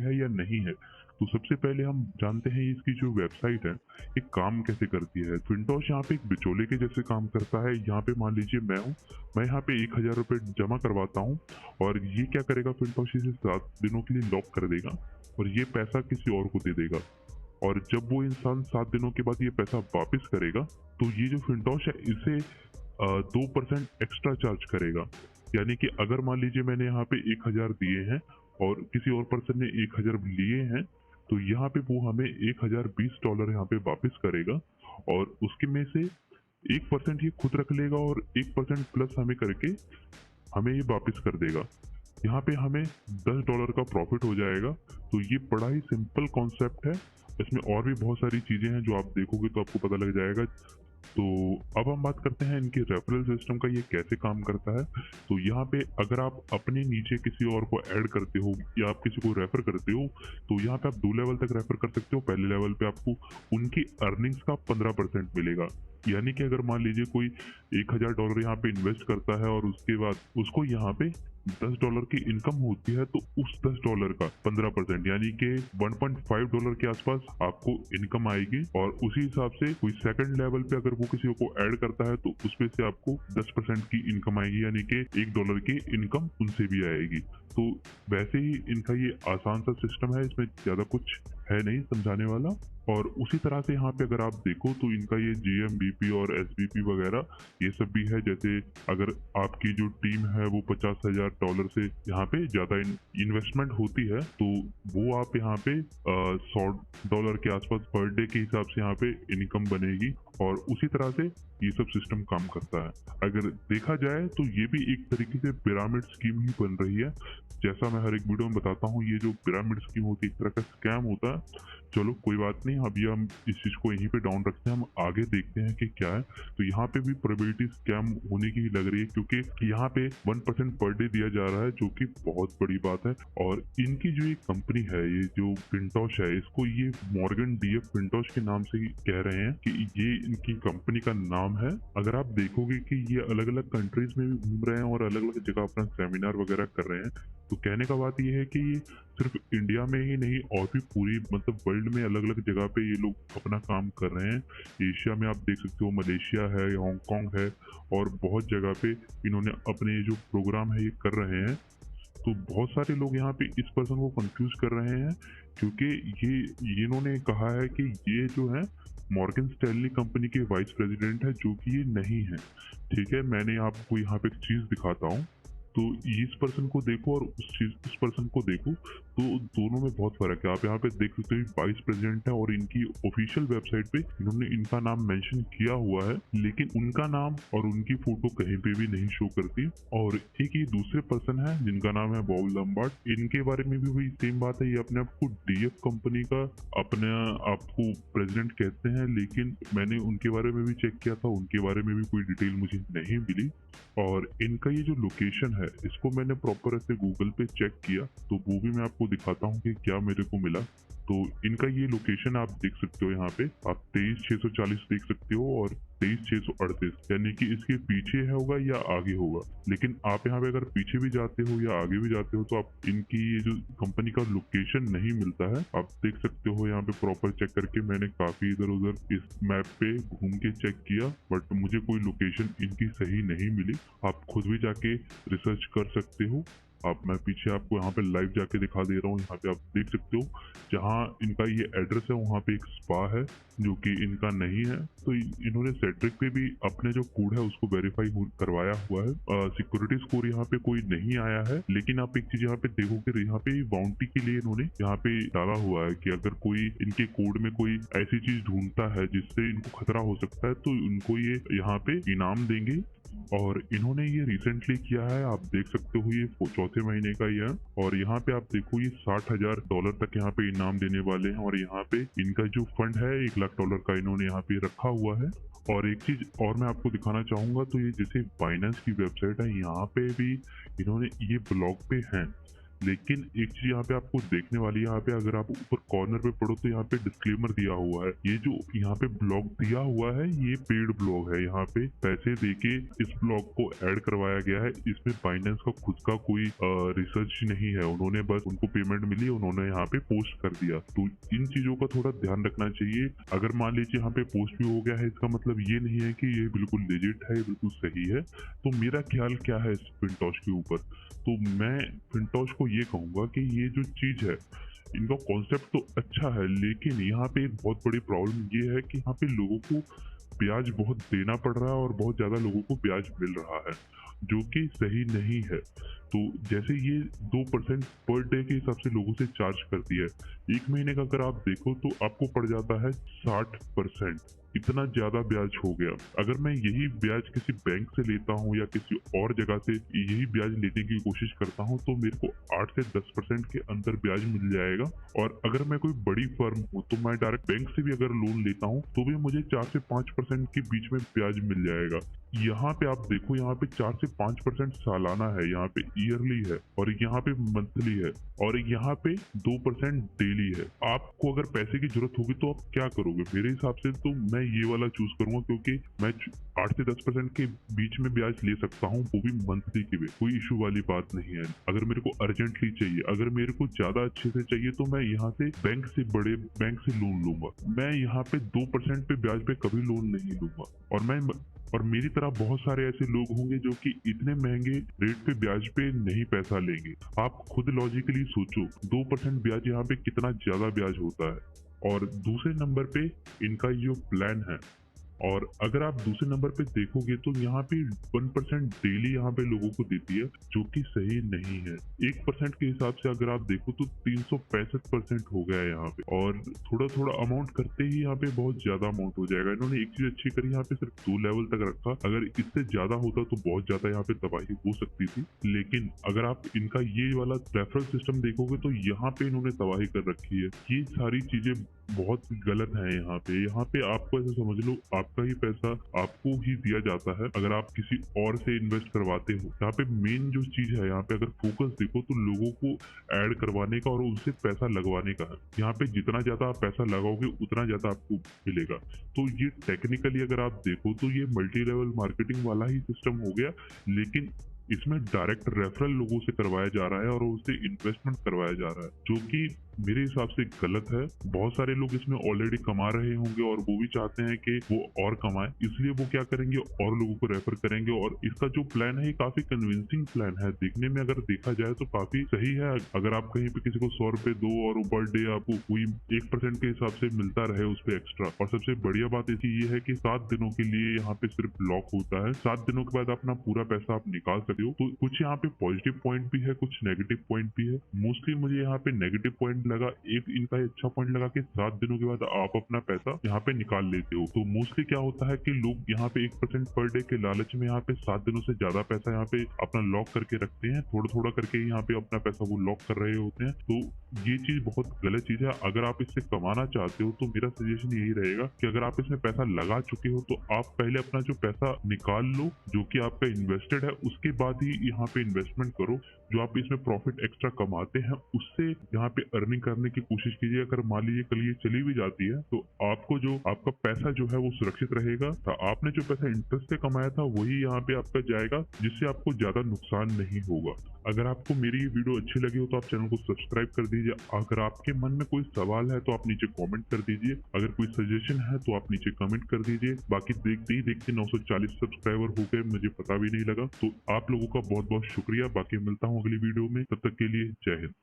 है या नहीं है। तो सबसे पहले हम जानते हैं इसकी जो वेबसाइट है ये काम कैसे करती है। फिनटोश यहाँ पे एक बिचौले के जैसे काम करता है। यहाँ पे मान लीजिए मैं हूँ, मैं यहाँ पे 1000 रुपये जमा करवाता हूँ और ये क्या करेगा, फिनटोश इसे 7 दिनों के लिए लॉक कर देगा और ये पैसा किसी और को दे देगा। और जब वो इंसान 7 दिनों के बाद ये पैसा वापस करेगा तो ये जो फिनटोश है इसे 2% एक्स्ट्रा चार्ज करेगा। यानी कि अगर मान लीजिए मैंने यहाँ पे 1000 दिए हैं और किसी और पर्सन ने 1000 लिए हैं, तो यहाँ पे वो हमें 1020 डॉलर यहाँ पे वापस करेगा और उसके में से 1% ये खुद रख लेगा और 1% प्लस हमें करके हमें ये वापस कर देगा। यहाँ पे हमें 10 डॉलर का प्रॉफिट हो जाएगा। तो ये बड़ा ही सिंपल कॉन्सेप्ट है। इसमें और भी बहुत सारी चीज़ें हैं जो आप देखोगे तो आपको पता लग जाएगा। तो अब हम बात करते हैं इनके रेफरल सिस्टम का, ये कैसे काम करता है। तो यहाँ पे अगर आप अपने नीचे किसी और को ऐड करते हो या आप किसी को रेफर करते हो तो यहाँ पे आप 2 लेवल तक रेफर कर सकते हो। पहले लेवल पे आपको उनकी अर्निंग्स का 15% मिलेगा। यानी कि अगर मान लीजिए कोई 1000 डॉलर यहाँ पे इन्वेस्ट करता है और उसके बाद उसको यहाँ पे 10 डॉलर की इनकम होती है, तो उस 10 डॉलर का 15% यानी कि 1.5 डॉलर के आसपास आपको इनकम आएगी। और उसी हिसाब से कोई सेकंड लेवल पे अगर वो किसी को ऐड करता है तो उसमें से आपको 10% की इनकम आएगी, यानी कि 1 डॉलर की इनकम उनसे भी आएगी। तो वैसे ही इनका ये आसान सा सिस्टम है, इसमें ज्यादा कुछ है नहीं समझाने वाला। और उसी तरह से यहाँ पे अगर आप देखो तो इनका ये GMBP और SBP वगैरह ये सब भी है। जैसे अगर आपकी जो टीम है वो 50,000 डॉलर से यहाँ पे ज्यादा इन्वेस्टमेंट होती है तो वो आप यहाँ पे 100 डॉलर के आसपास पर डे के हिसाब से यहाँ पे इनकम बनेगी। और उसी तरह से ये सब सिस्टम काम करता है। अगर देखा जाए तो ये भी एक तरीके से पिरामिड स्कीम ही बन रही है। जैसा मैं हर एक वीडियो में बताता हूँ, ये जो पिरामिड स्कीम होती है एक तरह का स्कैम होता है। चलो कोई बात नहीं, अभी हम इस चीज को यहीं पे डाउन रखते हैं, हम आगे देखते हैं कि क्या है। तो यहाँ पे भी प्रोबेबिलिटी स्कैम होने की ही लग रही है, क्योंकि यहाँ पे 1% पर डे दिया जा रहा है, जो कि बहुत बड़ी बात है। और इनकी जो ये कंपनी है, ये जो फिनटोश है, इसको ये मॉर्गन DF फिनटोश के नाम से ही कह रहे हैं कि ये इनकी कंपनी का नाम है। अगर आप देखोगे कि ये अलग अलग कंट्रीज में भी घूम रहे हैं और अलग अलग जगह अपना सेमिनार वगैरह कर रहे हैं। तो कहने का बात ये है कि ये सिर्फ इंडिया में ही नहीं और भी पूरी मतलब वर्ल्ड में अलग अलग जगह पे ये लोग अपना काम कर रहे हैं। एशिया में आप देख सकते हो, मलेशिया है, हांगकांग है और बहुत जगह पे इन्होंने अपने जो प्रोग्राम है ये कर रहे हैं। तो बहुत सारे लोग यहाँ पे इस पर्सन को कंफ्यूज कर रहे हैं, क्योंकि ये इन्होंने कहा है कि ये जो है मॉर्गन स्टैनली कंपनी के वाइस प्रेसिडेंट है, जो कि ये नहीं है। ठीक है, मैंने आपको यहाँ पे एक चीज दिखाता हूँ। तो इस पर्सन को देखो और उस पर्सन को देखो, तो दोनों में बहुत फर्क है। आप यहाँ पे देख सकते हो वाइस प्रेसिडेंट है और इनकी ऑफिशियल वेबसाइट पे इन्होंने इनका नाम मेंशन किया हुआ है, लेकिन उनका नाम और उनकी फोटो कहीं पे भी नहीं शो करती। और एक ये दूसरे पर्सन है जिनका नाम है बॉब लम्बार्ड, इनके बारे में भी वही सेम बात है। ये अपने आप को DF कंपनी का अपने आप को प्रेसिडेंट कहते हैं, लेकिन मैंने उनके बारे में भी चेक किया था, उनके बारे में भी कोई डिटेल मुझे नहीं मिली। और इनका ये जो लोकेशन है इसको मैंने प्रॉपर ऐसे गूगल पे चेक किया, तो वो भी मैं आपको दिखाता हूँ कि क्या मेरे को मिला। तो इनका ये लोकेशन आप देख सकते हो, यहाँ पे आप 23,640 देख सकते हो और 23,638, यानी कि इसके पीछे है होगा या आगे होगा। लेकिन आप यहाँ पे अगर पीछे भी जाते हो या आगे भी जाते हो तो आप इनकी ये जो कंपनी का लोकेशन नहीं मिलता है। आप देख सकते हो यहाँ पे प्रॉपर चेक करके, मैंने काफी इधर उधर इस मैप पे घूम के चेक किया, बट मुझे कोई लोकेशन इनकी सही नहीं मिली। आप खुद भी जाके रिसर्च कर सकते हो। अब मैं पीछे आपको यहाँ पे लाइव जाके दिखा दे रहा हूँ। यहाँ पे आप देख सकते हो जहाँ इनका ये एड्रेस है वहाँ पे एक स्पा है जो कि इनका नहीं है। तो इन्होंने सेड्रिक पे भी अपने जो कोड है उसको वेरीफाई करवाया हुआ है। सिक्योरिटी स्कोर यहाँ पे कोई नहीं आया है, लेकिन आप एक चीज यहाँ पे देखोगे, यहाँ पे बाउंटी के लिए इन्होंने यहाँ पे डाला हुआ है कि अगर कोई इनके कोड में कोई ऐसी चीज ढूंढता है जिससे इनको खतरा हो सकता है तो इनको ये यहाँ पे इनाम देंगे। और इन्होंने ये रिसेंटली किया है, आप देख सकते हो ये चौथे महीने का ही है। और यहाँ पे आप देखो ये $60,000 तक यहाँ पे इनाम देने वाले हैं। और यहाँ पे इनका जो फंड है $1,00,000 का इन्होंने यहाँ पे रखा हुआ है। और एक चीज और मैं आपको दिखाना चाहूंगा, तो ये जैसे बाइनेंस की वेबसाइट है, यहाँ पे भी इन्होंने ये ब्लॉग पे है लेकिन एक चीज यहाँ पे आपको देखने वाली है, यहाँ पे अगर आप ऊपर कॉर्नर पे पढ़ो तो यहाँ पे डिस्क्लेमर दिया हुआ है। ये जो यहाँ पे ब्लॉग दिया हुआ है ये पेड ब्लॉग है, यहाँ पे पैसे देके इस ब्लॉग को ऐड करवाया गया है। इसमें बाइनेंस का खुद का कोई रिसर्च नहीं है, उन्होंने बस उनको पेमेंट मिली, उन्होंने यहाँ पे पोस्ट कर दिया। तो इन चीजों का थोड़ा ध्यान रखना चाहिए। अगर मान लीजिए यहाँ पे पोस्ट भी हो गया है, इसका मतलब ये नहीं है कि ये बिल्कुल लेजिट है, ये बिल्कुल सही है। तो मेरा ख्याल क्या है इस फिनटॉश के ऊपर, तो मैं फिनटॉश को ये कहूंगा कि ये जो चीज है इनका कॉन्सेप्ट तो अच्छा है, लेकिन यहाँ पे एक बहुत बड़ी प्रॉब्लम ये है कि यहाँ पे लोगों को ब्याज बहुत देना पड़ रहा है और बहुत ज्यादा लोगों को ब्याज मिल रहा है, जो कि सही नहीं है। तो जैसे ये 2% पर डे के हिसाब से लोगों से चार्ज करती है, एक महीने का अगर आप देखो तो आपको पड़ जाता है 60%। इतना ज्यादा ब्याज हो गया। अगर मैं यही ब्याज किसी बैंक से लेता हूँ या किसी और जगह से यही ब्याज लेने की कोशिश करता हूँ तो मेरे को 8 से 10% के अंदर ब्याज मिल जाएगा। और अगर मैं कोई बड़ी फर्म हूँ तो मैं डायरेक्ट बैंक से भी अगर लोन लेता हूँ तो भी मुझे 4 से 5% के बीच में ब्याज मिल जाएगा। यहाँ पे आप देखो, यहाँ पे 4 से 5% सालाना है, यहाँ पे ईयरली है, और यहाँ पे मंथली है, और यहाँ पे 2% डेली है। आपको अगर पैसे की जरूरत होगी तो आप क्या करोगे? मेरे हिसाब से तो मैं ये वाला चूज करूंगा, क्योंकि मैं 8 से 10% के बीच में ब्याज ले सकता हूँ, वो भी मंथली की, कोई इशू वाली बात नहीं है। अगर मेरे को अर्जेंटली चाहिए, अगर मेरे को ज्यादा अच्छे से चाहिए तो मैं यहाँ से बैंक से, बड़े बैंक से लोन लूंगा। मैं यहाँ पे 2% पे ब्याज पे कभी लोन नहीं लूंगा। और मेरी तरह बहुत सारे ऐसे लोग होंगे जो कि इतने महंगे रेट पे ब्याज पे नहीं पैसा लेंगे। आप खुद लॉजिकली सोचो, 2% ब्याज यहाँ पे कितना ज्यादा ब्याज होता है। और दूसरे नंबर पे इनका जो प्लान है, और अगर आप दूसरे नंबर पे देखोगे तो यहाँ पे 1% डेली यहाँ पे लोगों को देती है, जो कि सही नहीं है। 1% के हिसाब से अगर आप देखो तो 365% हो गया है यहाँ पे, और थोड़ा थोड़ा अमाउंट करते ही यहाँ पे बहुत ज्यादा अमाउंट हो जाएगा। इन्होंने एक चीज अच्छी करी, यहाँ पे सिर्फ 2 लेवल तक रखा। अगर इससे ज्यादा होता तो बहुत ज्यादा यहाँ पे तबाही हो सकती थी, लेकिन अगर आप इनका ये वाला रेफरल सिस्टम देखोगे तो यहाँ पे इन्होंने तबाही कर रखी है। ये सारी चीजें बहुत गलत है। यहाँ पे आपको ऐसा समझ लो, आपका ही पैसा आपको ही दिया जाता है अगर आप किसी और से इन्वेस्ट करवाते हो। यहाँ पे मेन जो चीज है, यहाँ पे अगर फोकस देखो तो लोगों को ऐड करवाने का और उनसे पैसा लगवाने का है। यहाँ पे जितना ज्यादा आप पैसा लगाओगे उतना ज्यादा आपको मिलेगा। तो ये टेक्निकली अगर आप देखो तो ये मल्टी लेवल मार्केटिंग वाला ही सिस्टम हो गया, लेकिन इसमें डायरेक्ट रेफरल लोगों से करवाया जा रहा है और उससे इन्वेस्टमेंट करवाया जा रहा है, जो कि मेरे हिसाब से गलत है। बहुत सारे लोग इसमें ऑलरेडी कमा रहे होंगे और वो भी चाहते हैं कि वो और कमाए, इसलिए वो क्या करेंगे, और लोगों को रेफर करेंगे। और इसका जो प्लान है ये काफी कन्विंसिंग प्लान है, देखने में अगर देखा जाए तो काफी सही है। अगर आप कहीं पे किसी को 100 रुपए दो और पर डे आपको कोई 1% के हिसाब से मिलता रहे उस पर एक्स्ट्रा। और सबसे बढ़िया बात इसकी ये है कि 7 दिनों के लिए यहाँ पे सिर्फ लॉक होता है। 7 दिनों के बाद अपना पूरा पैसा आप निकाल सकते हो। तो कुछ यहाँ पे पॉजिटिव पॉइंट भी है, कुछ नेगेटिव पॉइंट भी है। मोस्टली मुझे यहाँ पे नेगेटिव पॉइंट लगा, एक इनका अच्छा पॉइंट लगा कि 7 दिनों के बाद आप अपना पैसा यहाँ पे निकाल लेते हो। तो मोस्टली क्या होता है कि लोग यहाँ पे 1% पर डे के लालच में यहाँ पे 7 दिनों से ज्यादा पैसा यहाँ पे अपना लॉक करके रखते हैं, थोड़ा थोड़ा करके यहाँ पे अपना पैसा वो लॉक कर रहे होते हैं। तो ये चीज बहुत गलत चीज है। अगर आप इससे कमाना चाहते हो तो मेरा सजेशन यही रहेगा कि अगर आप इसमें पैसा लगा चुके हो तो आप पहले अपना जो पैसा निकाल लो जो कि आपका इन्वेस्टेड है, उसके बाद ही यहाँ पे इन्वेस्टमेंट करो। जो आप इसमें प्रॉफिट एक्स्ट्रा कमाते हैं उससे यहाँ पे अर्निंग करने की कोशिश कीजिए। अगर मान लीजिए कल ये चली भी जाती है तो आपको जो आपका पैसा जो है वो सुरक्षित रहेगा। तो आपने जो पैसा इंटरेस्ट से कमाया था वही यहाँ पे आपका जाएगा, जिससे आपको ज्यादा नुकसान नहीं होगा। अगर आपको मेरी ये वीडियो अच्छी लगी हो तो आप चैनल को सब्सक्राइब कर दीजिए। अगर आपके मन में कोई सवाल है तो आप नीचे कमेंट कर दीजिए। अगर कोई सजेशन है तो आप नीचे कमेंट कर दीजिए। बाकी देखते ही देखते 940 सब्सक्राइबर हो गए, मुझे पता भी नहीं लगा। तो आप लोगों का बहुत बहुत शुक्रिया। बाकी मिलता हूँ अगली वीडियो में, तब तक के लिए जय हिंद।